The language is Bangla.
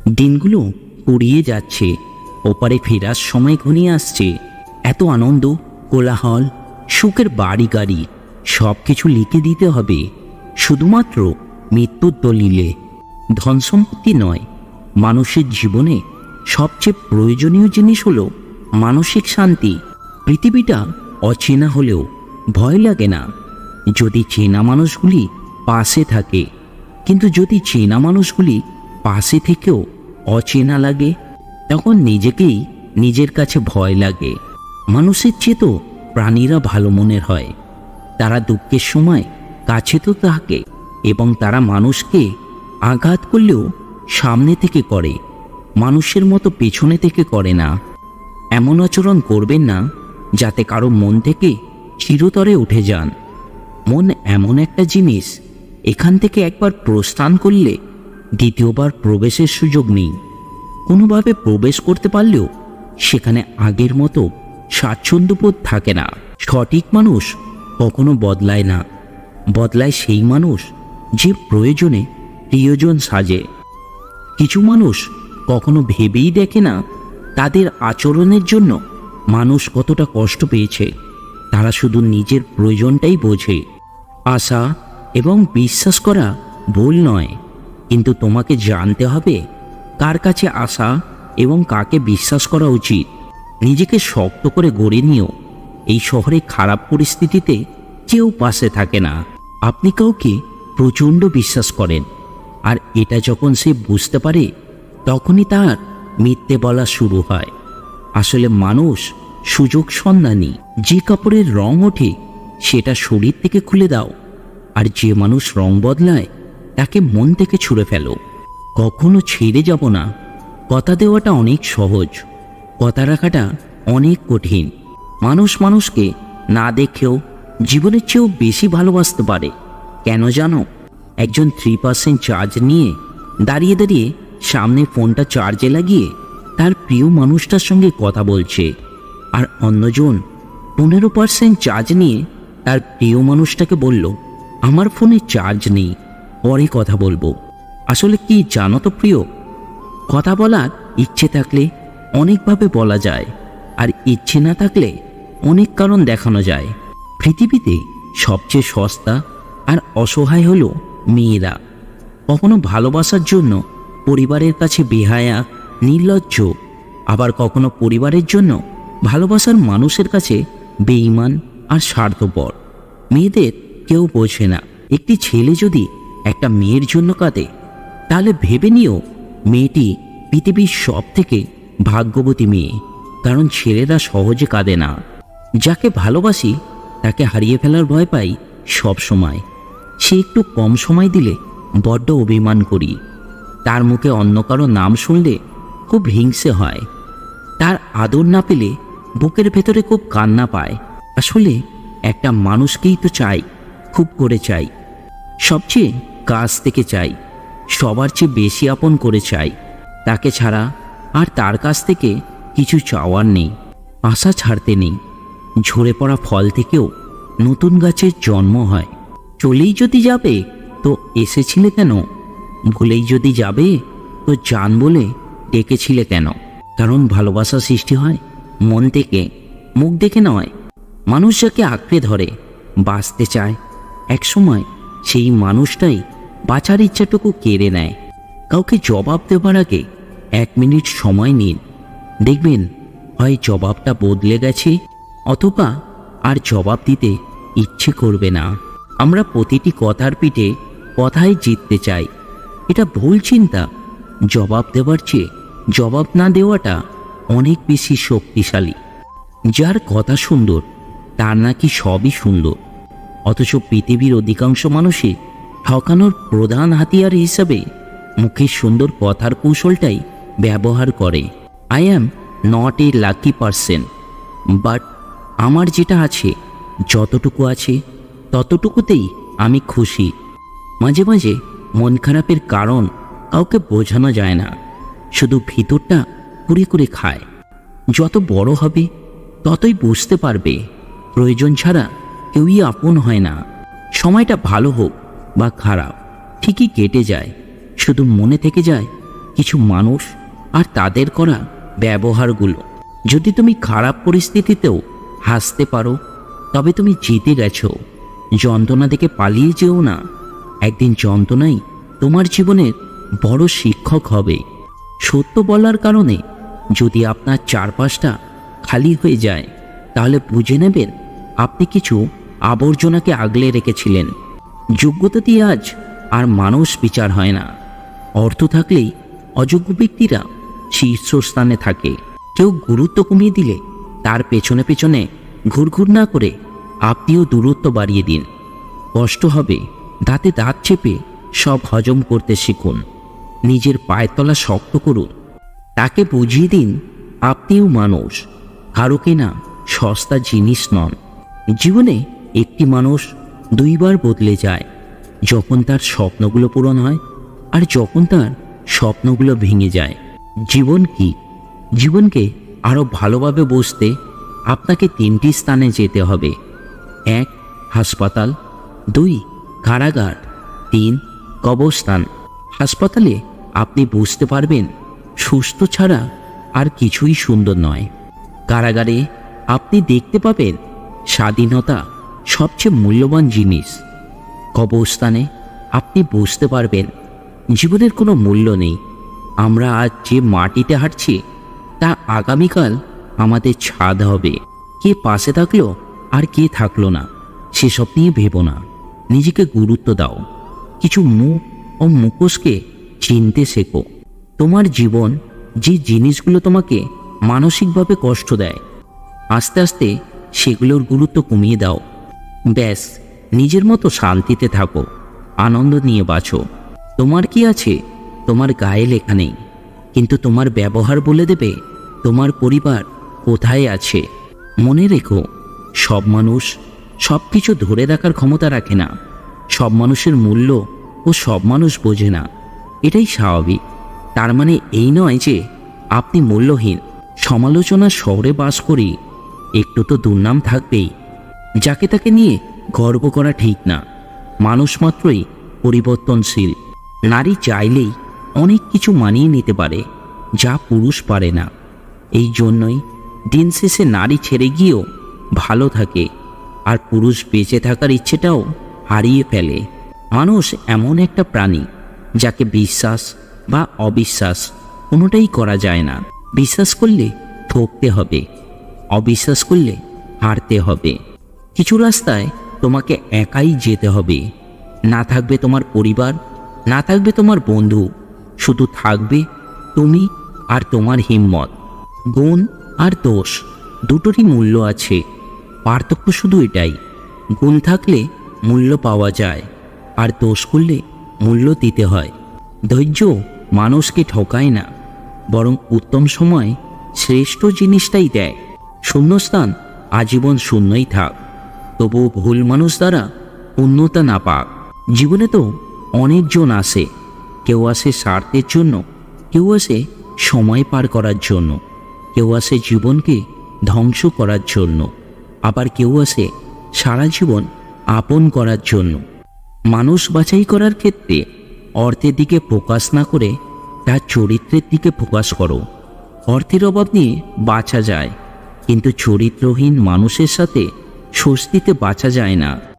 দিনগুলো পুড়িয়ে যাচ্ছে, ওপারে ফেরার সময় ঘনিয়ে আসছে। এত আনন্দ, কোলাহল, সুখের বাড়ি গাড়ি সব কিছু লিখে দিতে হবে শুধুমাত্র মৃত্যুর দলিলে। ধন সম্পত্তি নয়, মানুষের জীবনে সবচেয়ে প্রয়োজনীয় জিনিস হলো মানসিক শান্তি। পৃথিবীটা অচেনা হলেও ভয় লাগে না যদি চেনা মানুষগুলি পাশে থাকে, কিন্তু যদি চেনা মানুষগুলি পাশে থেকেও অচেনা লাগে, তখন নিজেকেই নিজের কাছে ভয় লাগে। মানুষের চেয়ে তো প্রাণীরা ভালো মনের হয়। তারা দুঃখের সময় কাছে তো থাকে, এবং তারা মানুষকে আঘাত করলেও সামনে থেকে করে, মানুষের মতো পেছনে থেকে করে না। এমন আচরণ করবেন না যাতে কারো মন থেকে চিরতরে উঠে যান। মন এমন একটা জিনিস, এখান থেকে একবার প্রস্থান করলে দ্বিতীয়বার প্রবেশের সুযোগ নেই। কোনোভাবে প্রবেশ করতে পারলেও সেখানে আগের মতো স্বাচ্ছন্দ্যবোধ থাকে না। সঠিক মানুষ কখনো বদলায় না, বদলায় সেই মানুষ যে প্রয়োজনে প্রিয়জন সাজে। কিছু মানুষ কখনো ভেবেই দেখে না তাদের আচরণের জন্য মানুষ কতটা কষ্ট পেয়েছে। তারা শুধু নিজের প্রয়োজনটাই বোঝে। আশা এবং বিশ্বাস করা ভুল নয়, কিন্তু তোমাকে জানতে হবে কার কাছে আশা এবং কাকে বিশ্বাস করা উচিত। নিজেকে শক্ত করে গড়ে নিও। এই শহরে খারাপ পরিস্থিতিতে কেউ পাশে থাকে না। আপনি কাউকে প্রচণ্ড বিশ্বাস করেন, আর এটা যখন সে বুঝতে পারে তখনই তার মিথ্যে বলা শুরু হয়। আসলে মানুষ সুযোগ সন্ধানী। যে কাপড়ের রং ওঠে সেটা শরীর থেকে খুলে দাও, আর যে মানুষ রং বদলায় তাকে মন থেকে ছুঁড়ে ফেলো। কখনো ছেড়ে যাব না কথা দেওয়াটা অনেক সহজ, কথা রাখাটা অনেক কঠিন। মানুষ মানুষকে না দেখেও জীবনের চেয়েও বেশি ভালোবাসতে পারে। কেন জানো? একজন 3% চার্জ নিয়ে দাঁড়িয়ে দাঁড়িয়ে সামনে ফোনটা চার্জে লাগিয়ে তার প্রিয় মানুষটার সঙ্গে কথা বলছে, আর অন্যজন 15% চার্জ নিয়ে তার প্রিয় মানুষটাকে বলল, আমার ফোনে চার্জ নেই, পরে কথা বলবো। আসলে কি জানো তো প্রিয়, কথা বলার ইচ্ছে থাকলে অনেকভাবে বলা যায়, আর ইচ্ছে না থাকলে অনেক কারণ দেখানো যায়। পৃথিবীতে সবচেয়ে সস্তা আর অসহায় হলো মেয়েরা। কখনো ভালোবাসার জন্য পরিবারের কাছে বেহায়া, নির্লজ্জ, আবার কখনো পরিবারের জন্য ভালোবাসার মানুষের কাছে বেঈমান আর স্বার্থপর। মেয়েদের কেউ বোঝে না। একটি ছেলে যদি একটা মেয়ের জন্য কাঁদে, তাহলে ভেবে নিও মেয়েটি পৃথিবীর সব থেকে ভাগ্যবতী মেয়ে, কারণ ছেলেরা সহজে কাঁদে না। যাকে ভালোবাসি তাকে হারিয়ে ফেলার ভয় পাই সব সময়। সে একটু কম সময় দিলে বড্ড অভিমান করি। তার মুখে অন্য কারো নাম শুনলে খুব হিংসে হয়। তার আদর না পেলে বুকের ভেতরে খুব কান্না পায়। আসলে একটা মানুষকেই তো চাই, খুব করে চাই, সবচেয়ে কাছ থেকে চাই, সবার চেয়ে বেশি আপন করে চাই। তাকে ছাড়া আর তার কাছ থেকে কিছু চাওয়ার নেই। আশা ছাড়তে নেই। ঝরে পড়া ফল থেকেও নতুন গাছের জন্ম হয়। চলেই যদি যাবে তো এসেছিলে কেন? ভুলেই যদি যাবে তো জান বলে ডেকেছিলে কেন? কারণ ভালোবাসা সৃষ্টি হয় মন থেকে, মুখ দেখে নয়। মানুষ যাকে আঁকড়ে ধরে বাঁচতে চায়, একসময় সেই মানুষটাই বাঁচার ইচ্ছাটুকু কেড়ে নেয়। কাউকে জবাব দেওয়ার আগে 1 মিনিট সময় নিন। দেখবেন হয় জবাবটা বদলে গেছে, অথবা আর জবাব দিতে ইচ্ছে করবে না। আমরা প্রতিটি কথার পিঠে কথাই জিততে চাই। এটা ভুল চিন্তা। জবাব দেওয়ার চেয়ে জবাব না দেওয়াটা অনেক বেশি শক্তিশালী। যার কথা সুন্দর তার নাকি সবই সুন্দর, অথচ পৃথিবীর অধিকাংশ মানুষই ঠকানোর প্রধান হাতিয়ার হিসাবে মুখের সুন্দর কথার কৌশলটাই ব্যবহার করে। I am not a lucky person, but আমার যেটা আছে, যতটুকু আছে ততটুকুতেই আমি খুশি। মাঝে মাঝে মন খারাপের কারণ কাউকে বোঝানো যায় না, শুধু ভিতরটা কুড়ে কুড়ে খায়। যত বড় হবে ততই বুঝতে পারবে প্রয়োজন ছাড়া কেউই আপন হয় না। সময়টা ভালো হোক বা খারাপ ঠিকই কেটে যায়, শুধু মনে থেকে যায় কিছু মানুষ আর তাদের করা ব্যবহারগুলো। যদি তুমি খারাপ পরিস্থিতিতেও হাসতে পারো তবে তুমি জিতে গেছো। যন্ত্রণা থেকে পালিয়ে যেও না। একদিন যন্ত্রণাই তোমার জীবনের বড় শিক্ষক হবে। সত্য বলার কারণে যদি আপনার চারপাশটা খালি হয়ে যায় তাহলে বুঝে নেবেন আপনি কিছু আবর্জনাকে আগলে রেখেছিলেন। যোগ্যতা দিয়ে আজ আর মানুষ বিচার হয় না। অর্থ থাকলেই অযোগ্য ব্যক্তিরা শীর্ষস্থানে থাকে। কেউ গুরুত্ব কমিয়ে দিলে তার পেছনে পেছনে ঘুরঘুর না করে আপনিও দূরত্ব বাড়িয়ে দিন। কষ্ট হবে, দাঁতে দাঁত চেপে সব হজম করতে শিখুন। নিজের পায়ের তলা শক্ত করুন। তাকে বুঝিয়ে দিন আপনিও মানুষ, কারো কেনা সস্তা জিনিস নন। জীবনে একটি মানুষ দুইবার বদলে যায়, যখন তার স্বপ্নগুলো পূরণ হয় আর যখন তার স্বপ্নগুলো ভেঙে যায়। জীবন কি? জীবনকে আরও ভালোভাবে বুঝতে আপনাকে 3টি স্থানে যেতে হবে। 1 হাসপাতাল, 2 কারাগার, 3 কবরস্থান। হাসপাতালে আপনি বুঝতে পারবেন সুস্থ ছাড়া আর কিছুই সুন্দর নয়। কারাগারে আপনি দেখতে পাবেন স্বাধীনতা সবচেয়ে মূল্যবান জিনিস। কবরস্থানে আপনি বুঝতে পারবেন জীবনের কোনো মূল্য নেই। আমরা আজ যে মাটিতে হাঁটছি তা আগামীকাল আমাদের ছাদ হবে। কে পাশে থাকলো আর কে থাকলো না সেসব নিয়ে ভেবো না। নিজেকে গুরুত্ব দাও। কিছু মুখ ও মুখোশকে চিনতে শেখো। তোমার জীবন যে জিনিসগুলো তোমাকে মানসিকভাবে কষ্ট দেয়, আস্তে আস্তে সেগুলোর গুরুত্ব কমিয়ে দাও। ব্যাস, নিজের মতো শান্তিতে থাকো, আনন্দ নিয়ে বাঁচো। তোমার কি আছে তোমার গায়ে লেখা নেই, কিন্তু তোমার ব্যবহার বলে দেবে তোমার পরিবার কোথায় আছে। মনে রেখো, সব মানুষ সব কিছু ধরে রাখার ক্ষমতা রাখে না। সব মানুষের মূল্য ও সব মানুষ বোঝে না, এটাই স্বাভাবিক। তার মানে এই নয় যে আপনি মূল্যহীন। সমালোচনার শহরে বাস করি, একটু তো দুর্নাম থাকবেই। যাকে তাকে নিয়ে গর্ব করা ঠিক না। মানুষ মাত্রই পরিবর্তনশীল। নারী চাইলেই অনেক কিছু মানিয়ে নিতে পারে যা পুরুষ পারে না। এই জন্যই দিন শেষে নারী ছেড়ে গিয়েও ভালো থাকে, আর পুরুষ বেঁচে থাকার ইচ্ছেটাও হারিয়ে ফেলে। মানুষ এমন একটা প্রাণী যাকে বিশ্বাস বা অবিশ্বাস কোনোটাই করা যায় না। বিশ্বাস করলে ঠকতে হবে, অবিশ্বাস করলে হারতে হবে। কিছু রাস্তায় তোমাকে একাই যেতে হবে। না থাকবে তোমার পরিবার, না থাকবে তোমার বন্ধু, শুধু থাকবে তুমি আর তোমার হিম্মত। গুণ আর দোষ দুটোরই মূল্য আছে, পার্থক্য শুধু এটাই। গুণ থাকলে মূল্য পাওয়া যায়, আর দোষ করলে মূল্য দিতে হয়। ধৈর্য মানুষকে ঠকায় না, বরং উত্তম সময় শ্রেষ্ঠ জিনিসটাই দেয়। শূন্যস্থান আজীবন শূন্যই থাক, তবুও ভুল মানুষ দ্বারা পূর্ণতা না পাক। জীবনে তো অনেকজন আসে, কেউ আসে স্বার্থের জন্য, কেউ আসে সময় পার করার জন্য, কেউ আসে জীবনকে ধ্বংস করার জন্য, আবার কেউ আসে সারা জীবন আপন করার জন্য। মানুষ বাছাই করার ক্ষেত্রে অর্থের দিকে ফোকাস না করে তার চরিত্রের দিকে ফোকাস করো। অর্থের অভাব নিয়ে বাঁচা যায়, কিন্তু চরিত্রহীন মানুষের সাথে স্বস্তিতে বাঁচা যায় না।